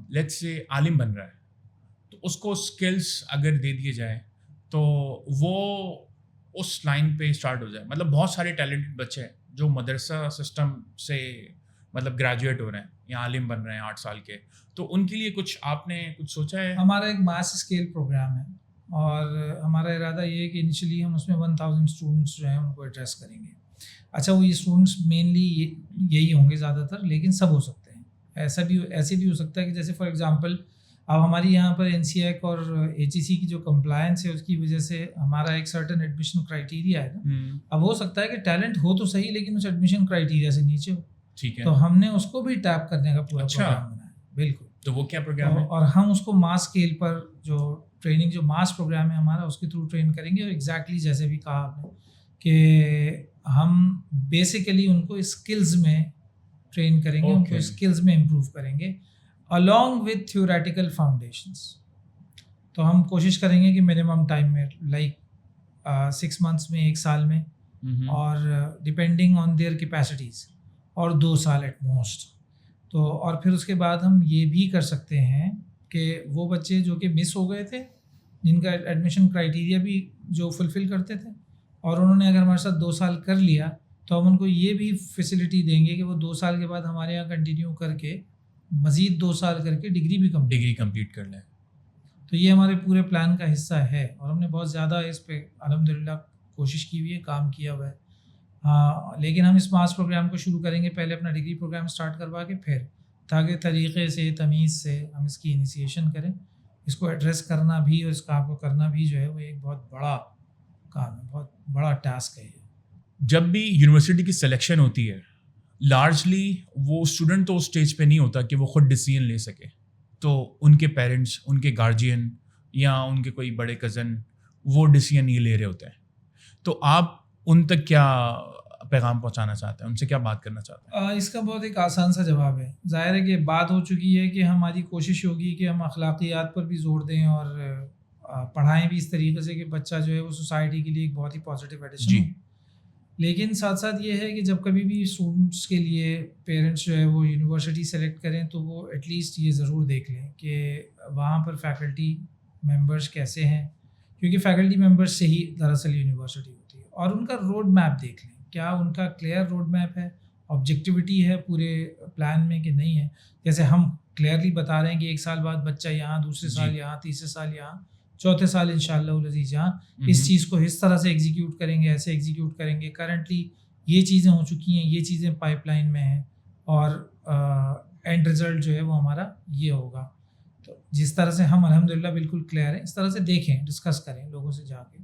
[SPEAKER 2] لیٹس سے عالم بن رہا ہے تو اس کو اسکلس اگر دے دیے جائے تو وہ اس لائن پہ اسٹارٹ ہو جائے. مطلب بہت سارے ٹیلنٹڈ بچے ہیں جو مدرسہ سسٹم سے مطلب گریجویٹ ہو رہے ہیں یا عالم بن رہے ہیں 8 سال کے, تو ان کے لیے کچھ آپ نے کچھ سوچا ہے؟
[SPEAKER 1] ہمارا ایک ماس اسکیل پروگرام ہے, اور ہمارا ارادہ یہ ہے کہ انیشلی ہم اس میں 1000 اسٹوڈنٹس جو ہیں ان کو ایڈریس کریں گے. اچھا, وہ یہ اسٹوڈنٹس مینلی یہی ہوں گے زیادہ تر, لیکن سب ہو سکتے ہیں. ایسے بھی ہو سکتا ہے کہ جیسے فار ایگزامپل اب ہماری یہاں پر NCEC اور HEC کی جو کمپلائنس ہے اس کی وجہ سے ہمارا ایک سرٹن ایڈمیشن کرائیٹیریا ہے نا. اب ہو سکتا ہے کہ ٹیلنٹ ہو تو صحیح لیکن اس ایڈمیشن کرائیٹیریا سے نیچے ہو.
[SPEAKER 2] ٹھیک ہے,
[SPEAKER 1] تو ہم نے اس کو بھی ٹیپ کرنے کا پورا پروگرام بنایا ہے. بالکل.
[SPEAKER 2] تو وہ کیا پروگرام ہے؟
[SPEAKER 1] اور ہم اس کو ماس اسکیل پر جو ٹریننگ, جو ماس پروگرام ہے ہمارا, اس کے تھرو ٹرین کریں گے. اور ایگزیکٹلی جیسے بھی کہا آپ نے کہ ہم بیسیکلی ان کو اسکلز میں ٹرین کریں گے, ان کو اسکلز میں امپروو کریں گے along with theoretical foundations. تو ہم کوشش کریں گے کہ منیمم ٹائم میں لائک 6 months میں 1 سال میں اور ڈپینڈنگ آن دیئر کیپیسٹیز اور 2 سال ایٹ موسٹ. تو اور پھر اس کے بعد ہم یہ بھی کر سکتے ہیں کہ وہ بچے جو کہ مس ہو گئے تھے جن کا ایڈمیشن کرائٹیریا بھی جو فلفل کرتے تھے اور انہوں نے اگر ہمارے ساتھ 2 سال کر لیا تو ہم ان کو یہ بھی فیسلٹی دیں گے کہ وہ 2 سال کے بعد ہمارے یہاں کنٹینیو کر کے مزید 2 سال کر کے ڈگری کمپلیٹ کر لیں. تو یہ ہمارے پورے پلان کا حصہ ہے اور ہم نے بہت زیادہ اس پہ الحمدللہ کوشش کی ہوئی ہے, کام کیا ہوا ہے. ہاں, لیکن ہم اس ماس پروگرام کو شروع کریں گے پہلے اپنا ڈگری پروگرام اسٹارٹ کروا کے پھر, تاکہ طریقے سے تمیز سے ہم اس کی انیشیشن کریں. اس کو ایڈریس کرنا بھی اور اس کام کو کرنا بھی جو ہے وہ ایک بہت بڑا کام ہے, بہت بڑا ٹاسک ہے.
[SPEAKER 2] جب بھی یونیورسٹی کی سلیکشن ہوتی ہے لارجلی وہ اسٹوڈنٹ تو اس اسٹیج پہ نہیں ہوتا کہ وہ خود ڈیسیژن لے سکے, تو ان کے پیرنٹس, ان کے گارجین یا ان کے کوئی بڑے کزن وہ ڈیسیژن یہ لے رہے ہوتے ہیں. تو آپ ان تک کیا پیغام پہنچانا چاہتے ہیں, ان سے کیا بات کرنا چاہتے ہیں؟
[SPEAKER 1] اس کا بہت ایک آسان سا جواب ہے. ظاہر ہے کہ بات ہو چکی ہے کہ ہماری کوشش ہوگی کہ ہم اخلاقیات پر بھی زور دیں اور پڑھائیں بھی اس طریقے سے کہ بچہ جو ہے وہ سوسائٹی کے لیے ایک بہت ہی پازیٹیو ایڈیشن ہو. لیکن ساتھ ساتھ یہ ہے کہ جب کبھی بھی اسٹوڈنٹس کے لیے پیرنٹس جو ہے وہ یونیورسٹی سلیکٹ کریں تو وہ ایٹ لیسٹ یہ ضرور دیکھ لیں کہ وہاں پر فیکلٹی ممبرس کیسے ہیں, کیونکہ فیکلٹی ممبرس سے ہی دراصل یونیورسٹی ہوتی ہے. اور ان کا روڈ میپ دیکھ لیں, کیا ان کا کلیئر روڈ میپ ہے, آبجیکٹیوٹی ہے پورے پلان میں کہ نہیں ہے. جیسے ہم کلیئرلی بتا رہے ہیں کہ 1 سال بعد بچہ یہاں, دوسرے سال یہاں, تیسرے سال یہاں, چوتھے سال انشاءاللہ العزیز یہاں, اس چیز کو اس طرح سے ایگزیکیوٹ کریں گے, ایسے ایگزیکیوٹ کریں گے. کرنٹلی یہ چیزیں ہو چکی ہیں, یہ چیزیں پائپ لائن میں ہیں اور اینڈ رزلٹ جو ہے وہ ہمارا یہ ہوگا. تو جس طرح سے ہم الحمدللہ بالکل کلیئر ہیں, اس طرح سے دیکھیں, ڈسکس کریں لوگوں سے جا کے,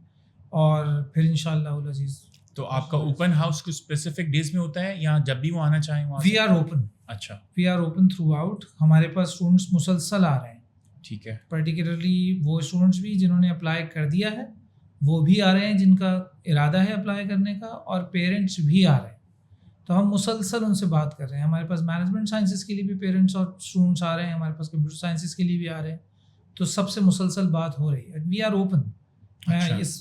[SPEAKER 1] اور پھر انشاءاللہ العزیز.
[SPEAKER 2] تو آپ کا اوپن ہاؤس کچھ اسپیسیفک ڈیز میں ہوتا ہے یا جب بھی وہ آنا چاہیں وہاں؟
[SPEAKER 1] We are open.
[SPEAKER 2] اچھا,
[SPEAKER 1] we are open throughout. ہمارے پاس اسٹوڈنٹس مسلسل آ رہے ہیں.
[SPEAKER 2] ٹھیک ہے.
[SPEAKER 1] پرٹیکولرلی وہ اسٹوڈنٹس بھی جنہوں نے اپلائی کر دیا ہے وہ بھی آ رہے ہیں جن کا ارادہ ہے اپلائی کرنے کا, اور پیرنٹس بھی آ رہے ہیں. تو ہم مسلسل ان سے بات کر رہے ہیں. ہمارے پاس مینجمنٹ سائنسز کے لیے بھی پیرنٹس اور اسٹوڈنٹس آ رہے ہیں, ہمارے پاس کمپیوٹر سائنسز کے لیے بھی آ رہے ہیں. تو سب سے مسلسل بات ہو رہی ہے. We are open. میں اس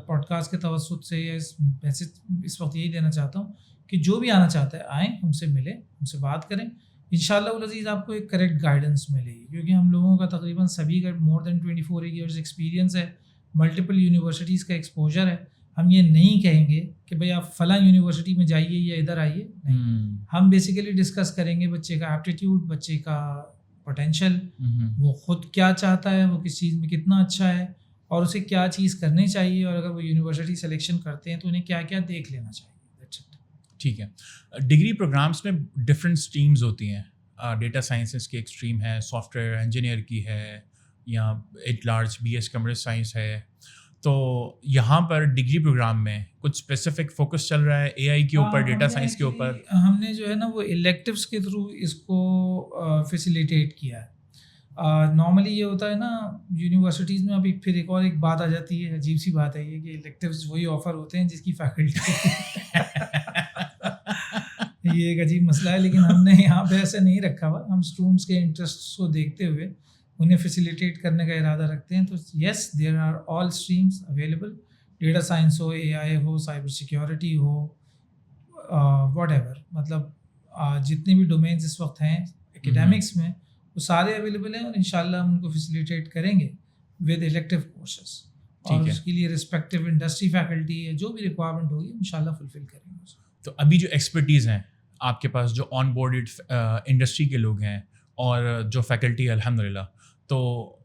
[SPEAKER 1] پوڈ کاسٹ کے توسط سے اس میسج اس وقت یہی دینا چاہتا ہوں کہ جو بھی آنا چاہتا ہے آئیں, ہم سے ملیں, ہم سے بات کریں. انشاءاللہ العزیز آپ کو ایک کریکٹ گائیڈنس ملے گی, کیونکہ ہم لوگوں کا تقریباً سبھی کا مور دین 24 ایئرز ایکسپیرینس ہے, ملٹیپل یونیورسٹیز کا ایکسپوجر ہے. ہم یہ نہیں کہیں گے کہ بھائی آپ فلاں یونیورسٹی میں جائیے یا ادھر آئیے, نہیں. ہم بیسیکلی ڈسکس کریں گے بچے کا ایپٹیٹیوڈ, بچے کا پوٹینشیل, وہ خود کیا چاہتا ہے, وہ کس چیز میں کتنا اچھا ہے, اور اسے کیا چیز کرنی چاہیے, اور اگر وہ یونیورسٹی سلیکشن کرتے ہیں تو انہیں کیا کیا دیکھ لینا چاہیے.
[SPEAKER 2] ٹھیک ہے. ڈگری پروگرامس میں ڈفرینٹ اسٹریمز ہوتی ہیں. ڈیٹا سائنسز کی ایک اسٹریم ہے, سافٹ ویئر انجینئر کی ہے, یا at large BS computer science ہے. تو یہاں پر ڈگری پروگرام میں کچھ اسپیسیفک فوکس چل رہا ہے AI کے اوپر, ڈیٹا سائنس کے اوپر؟
[SPEAKER 1] ہم نے جو ہے نا وہ الیکٹیوس کے تھرو اس کو فیسیلیٹیٹ کیا ہے. نارملی یہ ہوتا ہے نا یونیورسٹیز میں, ابھی پھر ایک اور ایک بات آ جاتی ہے, عجیب سی بات ہے یہ کہ الیکٹیوز وہی آفر ہوتے ہیں جس کی فیکلٹی یہ ایک عجیب مسئلہ ہے. لیکن ہم نے یہاں پہ ایسے نہیں رکھا ہوا, ہم اسٹوڈنٹس کے انٹرسٹ کو دیکھتے ہوئے انہیں فیسیلیٹیٹ کرنے کا ارادہ رکھتے ہیں. تو yes, there are all streams available, data science ہو, AI ہو, سائبر سیکیورٹی ہو, واٹ ایور, مطلب جتنے بھی ڈومینس اس وقت ہیں ایکیڈیمکس میں وہ سارے اویلیبل ہیں, اور انشاءاللہ ہم ان کو فیسیلیٹیٹ کریں گے ود الیکٹیو کورسز, اور اس کے لیے رسپیکٹیو انڈسٹری فیکلٹی ہے, جو بھی ریکوائرمنٹ ہوگی انشاءاللہ فلفل کریں گے.
[SPEAKER 2] تو ابھی جو ایکسپرٹیز ہیں آپ کے پاس, جو آن بورڈڈ انڈسٹری کے لوگ ہیں اور جو فیکلٹی ہے الحمدللہ, تو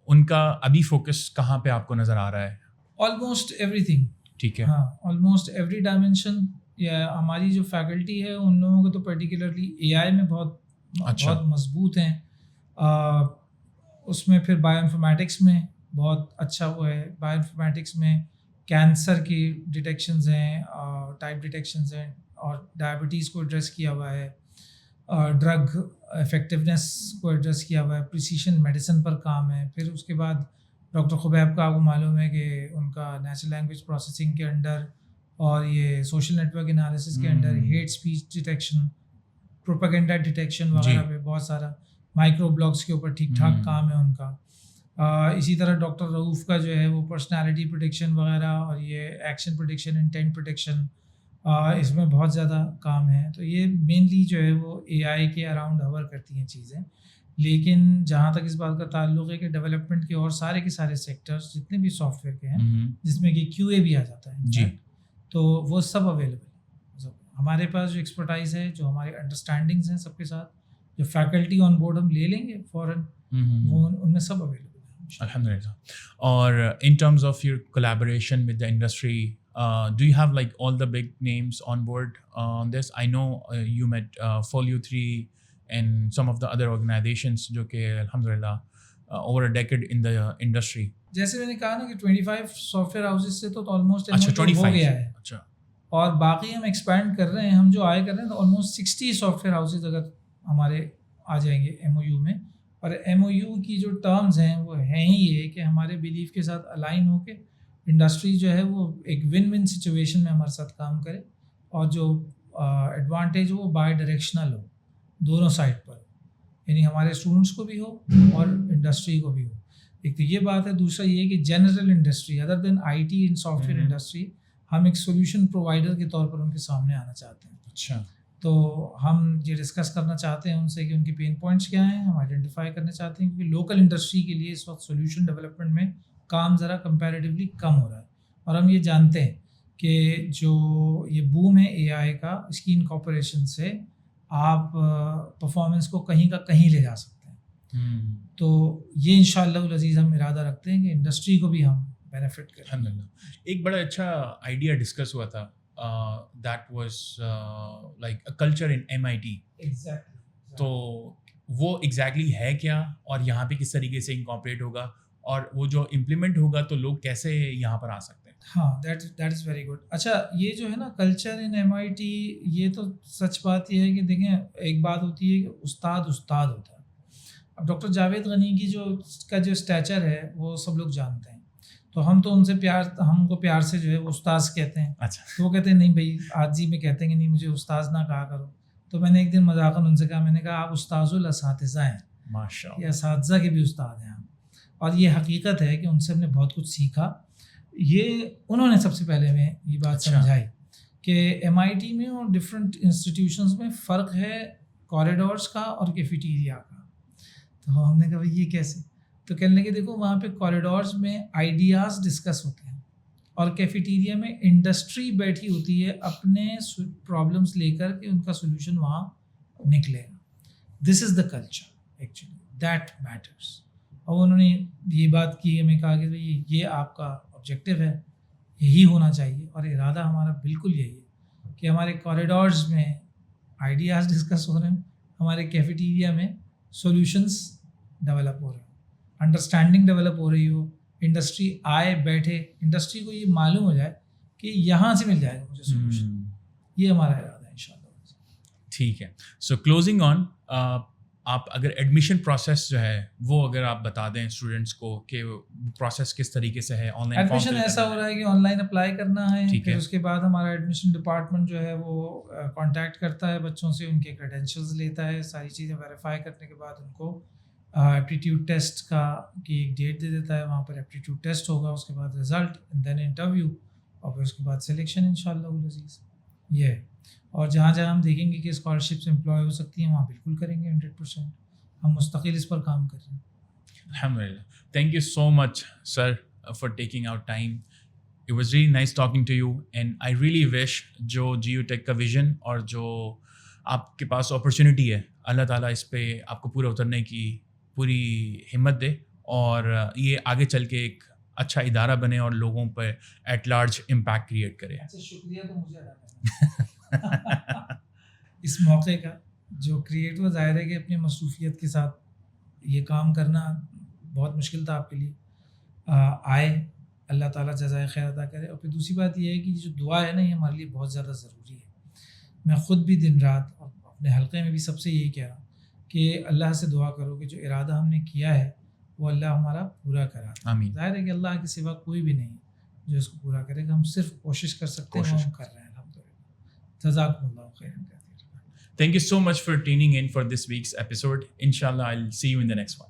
[SPEAKER 2] ان کا ابھی فوکس کہاں پہ آپ کو نظر آ رہا ہے؟
[SPEAKER 1] Almost every thing.
[SPEAKER 2] ٹھیک ہے.
[SPEAKER 1] ہاں, آلموسٹ ایوری ڈائمینشن. یا ہماری جو فیکلٹی ہے ان لوگوں کو تو پرٹیکولرلی AI میں بہت مضبوط ہیں. اس میں پھر بایو انفارمیٹکس میں بہت اچھا وہ ہے. بایو انفارمیٹکس میں کینسر کی ڈیٹیکشنز ہیں, ٹائپ ڈیٹیکشنز ہیں, اور ڈائبٹیز کو ایڈریس کیا ہوا ہے, ڈرگ افیکٹونیس کو ایڈریس کیا ہوا ہے, پریسیشن میڈیسن پر کام ہے. پھر اس کے بعد ڈاکٹر خبیب کا آپ کو معلوم ہے کہ ان کا نیچرل لینگویج پروسیسنگ کے انڈر اور یہ سوشل نیٹ ورک انالیسس کے under hate speech detection, propaganda detection وغیرہ پہ بہت سارا مائکرو بلاگس کے اوپر ٹھیک ٹھاک کام ہے ان کا. اسی طرح ڈاکٹر رؤف کا جو ہے وہ پرسنالٹی پروڈکشن وغیرہ اور یہ ایکشن پروڈکشن انٹینٹ پروڈکشن اس میں بہت زیادہ کام ہے. تو یہ مینلی جو ہے وہ اے آئی کے اراؤنڈ ہور کرتی ہیں چیزیں. لیکن جہاں تک اس بات کا تعلق ہے کہ ڈیولپمنٹ کے اور سارے کے سارے سیکٹرز جتنے بھی سافٹ ویئر کے ہیں جس میں کہ کیو اے بھی آ جاتا ہے
[SPEAKER 2] جی,
[SPEAKER 1] تو وہ سب اویلیبل ہے. ہمارے پاس جو ایکسپرٹائز ہے, جو ہمارے انڈرسٹینڈنگز ہیں سب کے ساتھ, جو فیکلٹی آن بورڈ ہم لے لیں گے فوراً, وہ ان میں سب اویلیبل ہے
[SPEAKER 2] الحمدللہ. اور in terms of your collaboration with the industry, do you have like all the big names on board on this? I know you met Folio 3 and some of the other organizations جو کہ الحمدللہ over a decade in the industry.
[SPEAKER 1] جیسے میں نے کہا نا کہ 25 soft where houses سے تو آلموسٹ ہو گیا ہے.
[SPEAKER 2] اچھا,
[SPEAKER 1] اور باقی ہم ایکسپینڈ کر رہے ہیں. ہم جو آئے کر رہے ہیں تو آلموسٹ 60 سافٹ ویئر ہاؤسز اگر ہمارے آ جائیں گے ایم او یو میں. اور ایم او یو کی جو ٹرمز ہیں وہ ہیں ہی یہ کہ ہمارے بیلیف کے ساتھ الائن ہو کے انڈسٹری جو ہے وہ ایک ون ون سچویشن میں ہمارے ساتھ کام کرے, اور جو ایڈوانٹیج ہو وہ بائی ڈائریکشنل ہو دونوں سائڈ پر, یعنی ہمارے اسٹوڈنٹس کو بھی ہو اور انڈسٹری کو بھی ہو. ایک تو یہ بات ہے. دوسرا یہ کہ general industry other than I T in software industry ہم ایک سولوشن پرووائڈر کے طور پر ان کے سامنے آنا چاہتے ہیں.
[SPEAKER 2] اچھا,
[SPEAKER 1] تو ہم یہ ڈسکس کرنا چاہتے ہیں ان سے کہ ان کی پین پوائنٹس کیا ہیں, ہم آئیڈینٹیفائی کرنا چاہتے ہیں کیونکہ لوکل انڈسٹری کے لیے اس وقت سولوشن ڈیولپمنٹ میں کام ذرا کمپیریٹیولی کم ہو رہا ہے. اور ہم یہ جانتے ہیں کہ جو یہ بوم ہے اے آئی کا, اس کی انکارپوریشن سے آپ پرفارمنس کو کہیں کا کہیں لے جا سکتے ہیں. تو یہ انشاءاللہ العزیز ہم ارادہ رکھتے ہیں کہ انڈسٹری کو بھی ہم بینیفٹ کریں.
[SPEAKER 2] الحمدللہ. ایک بڑا اچھا آئیڈیا ڈسکس ہوا تھا, that was like a culture in MIT.
[SPEAKER 1] Exactly.
[SPEAKER 2] تو وہ ایگزیکٹلی ہے کیا, اور یہاں پہ کس طریقے سے انکارپوریٹ ہوگا, اور وہ جو امپلیمنٹ ہوگا تو لوگ کیسے یہاں پر آ سکتے ہیں؟
[SPEAKER 1] ہاں, دیٹ از ویری گڈ. اچھا, یہ جو ہے نا کلچر ان MIT, یہ تو سچ بات یہ ہے کہ دیکھیں ایک بات ہوتی ہے کہ استاد ہوتا ہے. اب ڈاکٹر جاوید غنی کی جو اسٹیچر ہے وہ سب لوگ جانتے ہیں, تو ہم تو ان سے ہم کو پیار سے جو ہے وہ استاذ کہتے ہیں.
[SPEAKER 2] اچھا,
[SPEAKER 1] تو وہ کہتے ہیں نہیں بھائی, عاجزی میں کہتے ہیں کہ نہیں مجھے استاذ نہ کہا کرو. تو میں نے ایک دن مذاقاً ان سے کہا, میں نے کہا آپ استاذ الاساتذہ ہیں,
[SPEAKER 2] ماشاء اللہ,
[SPEAKER 1] یہ اساتذہ کے بھی استاد ہیں. اور یہ حقیقت ہے کہ ان سے ہم نے بہت کچھ سیکھا. یہ انہوں نے سب سے پہلے میں یہ بات سمجھائی کہ MIT میں اور ڈفرینٹ انسٹیٹیوشنز میں فرق ہے کوریڈورس کا اور کیفیٹیریا کا. تو ہم نے کہا بھائی یہ کیسے؟ تو کہنے لگے دیکھو وہاں پہ کوریڈورس میں آئیڈیاز ڈسکس ہوتے ہیں, اور کیفیٹیریا میں انڈسٹری بیٹھی ہوتی ہے اپنے پرابلمس لے کر کے, ان کا سولوشن وہاں نکلے گا. This is the culture actually that matters. اور انہوں نے یہ بات کی, ہمیں کہا کہ بھائی یہ آپ کا آبجیکٹیو ہے, یہی ہونا چاہیے, اور ارادہ ہمارا بالکل یہی ہے کہ ہمارے کوریڈورز میں آئیڈیاز ڈسکس ہو رہے ہیں, ہمارے کیفیٹیریا میں سولوشنس ڈیولپ ہو رہے ہیں, انڈرسٹینڈنگ ڈیولپ ہو رہی ہو, انڈسٹری آئے بیٹھے, انڈسٹری کو یہ معلوم ہو جائے کہ یہاں سے مل جائے گا مجھے سولوشن. یہ ہمارا ارادہ ہے انشاءاللہ.
[SPEAKER 2] ٹھیک ہے. سو کلوزنگ آن, آپ اگر ایڈمیشن پروسیس جو ہے وہ اگر آپ بتا دیں اسٹوڈنٹس کو کہ پروسیس کس طریقے سے ہے. آن لائن
[SPEAKER 1] ایڈمیشن ایسا ہو رہا ہے کہ آن لائن اپلائی کرنا ہے, پھر اس کے بعد ہمارا ایڈمیشن ڈپارٹمنٹ جو ہے وہ کانٹیکٹ کرتا ہے بچوں سے, ان کے کریڈینشیلز لیتا ہے, ساری چیزیں ویریفائی کرنے کے بعد ان کو ایپٹیٹیوڈ ٹیسٹ کی ایک ڈیٹ دے دیتا ہے. وہاں پر ایپٹیٹیوڈ ٹیسٹ ہوگا, اس کے بعد رزلٹ, دین انٹرویو, اور پھر اس کے بعد سلیکشن انشاءاللہ العزیز. یہ ہے. اور جہاں جہاں ہم دیکھیں گے کہ اسکالرشپس امپلائی ہو سکتی ہیں وہاں بالکل کریں گے 100%. ہم مستقل اس پر کام کر رہے ہیں.
[SPEAKER 2] الحمدللہ. Thank you so much sir for taking out time. It was really nice talking to you, and I really wish جو جیو ٹیک کا ویژن اور جو آپ کے پاس اپرچونیٹی ہے, اللہ تعالیٰ اس پہ آپ کو پورا اترنے کی پوری ہمت دے, اور یہ آگے چل کے ایک اچھا ادارہ بنے اور لوگوں پہ ایٹ لارج امپیکٹ کریٹ کرے.
[SPEAKER 1] اچھا, شکریہ تو مجھے ادا کرنا اس موقع کا. جو کریٹو ظاہر ہے کہ اپنی مصروفیت کے ساتھ یہ کام کرنا بہت مشکل تھا آپ کے لیے. آئے, اللہ تعالیٰ جزائے خیر عطا کرے. اور پھر دوسری بات یہ ہے کہ جو دعا ہے نا, یہ ہمارے لیے بہت زیادہ ضروری ہے. میں خود بھی دن رات اور اپنے حلقے میں بھی سب سے یہی کہہ رہا ہوں کہ اللہ سے دعا کرو کہ جو ارادہ ہم نے کیا ہے وہ اللہ ہمارا پورا کرا. آمین. ظاہر ہے کہ اللہ کے سوا کوئی بھی نہیں جو اس کو پورا کرے گا. ہم صرف کوشش کر سکتے ہیں, ہم کر رہے ہیں الحمدللہ. جزاکم اللہ خیرا.
[SPEAKER 2] Thank you so much for tuning in for this week's episode. Inshallah, I'll see you in the next one.